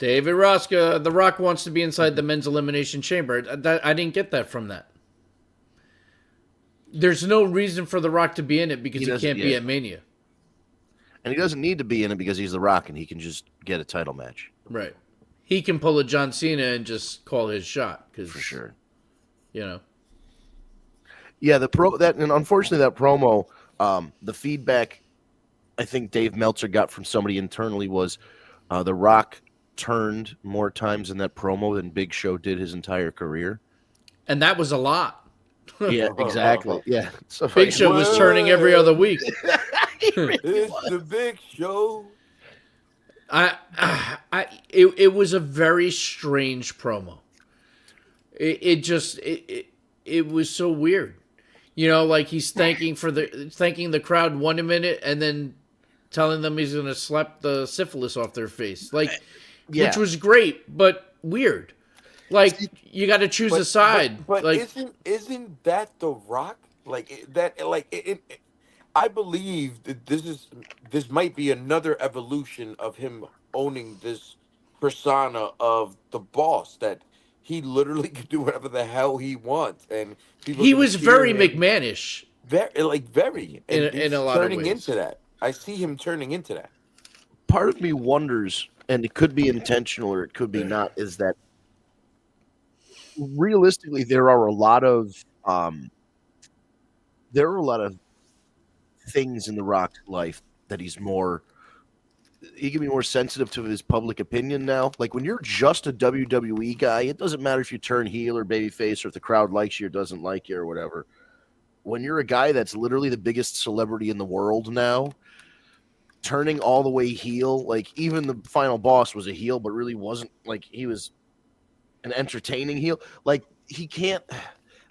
David Rosca, The Rock wants to be inside the men's elimination chamber. I didn't get that from that. There's no reason for The Rock to be in it because he can't be at Mania. And he doesn't need to be in it because he's The Rock and he can just get a title match. Right. He can pull a John Cena and just call his shot. For sure. You know. Yeah, and unfortunately that promo, the feedback I think Dave Meltzer got from somebody internally was The Rock turned more times in that promo than Big Show did his entire career. And that was a lot. Yeah, exactly. Yeah. So Big Show was turning every other week. It's the Big Show. It was a very strange promo. It was so weird. You know, like he's thanking the crowd 1 minute and then telling them he's going to slap the syphilis off their face. Like, which was great, but weird. Like, you got to choose a side. But like, isn't that The Rock? I believe that this might be another evolution of him owning this persona of the boss, that he literally can do whatever the hell he wants, and he was very McMahonish. Very, and in a lot of ways. Turning into that. I see him turning into that. Part of me wonders, and it could be intentional or it could be not, is that realistically there are a lot of things in The Rock's life that he can be more sensitive to his public opinion now. Like when you're just a WWE guy, it doesn't matter if you turn heel or babyface or if the crowd likes you or doesn't like you or whatever. When you're a guy that's literally the biggest celebrity in the world now, turning all the way heel, like even the final boss was a heel, but really wasn't, like he was an entertaining heel. Like he can't,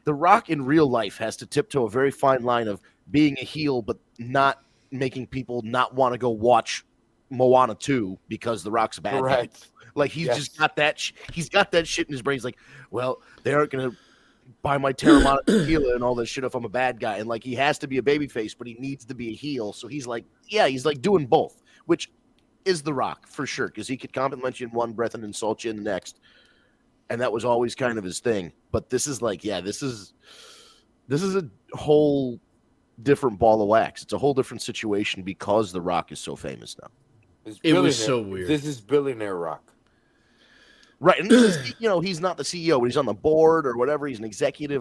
The Rock in real life has to tiptoe a very fine line of being a heel, but not making people not want to go watch Moana 2 because The Rock's a bad guy. Like he's just got that. He's got that shit in his brain. He's like, well, they aren't going to buy my Terramana tequila and all this shit if I'm a bad guy. And like he has to be a babyface, but he needs to be a heel. So he's like, he's like doing both, which is The Rock for sure, because he could compliment you in one breath and insult you in the next. And that was always kind of his thing. But this is like, this is a whole different ball of wax. It's a whole different situation because The Rock is so famous now. It was so weird. This is billionaire Rock. Right. And this is, he's not the CEO, but he's on the board or whatever. He's an executive.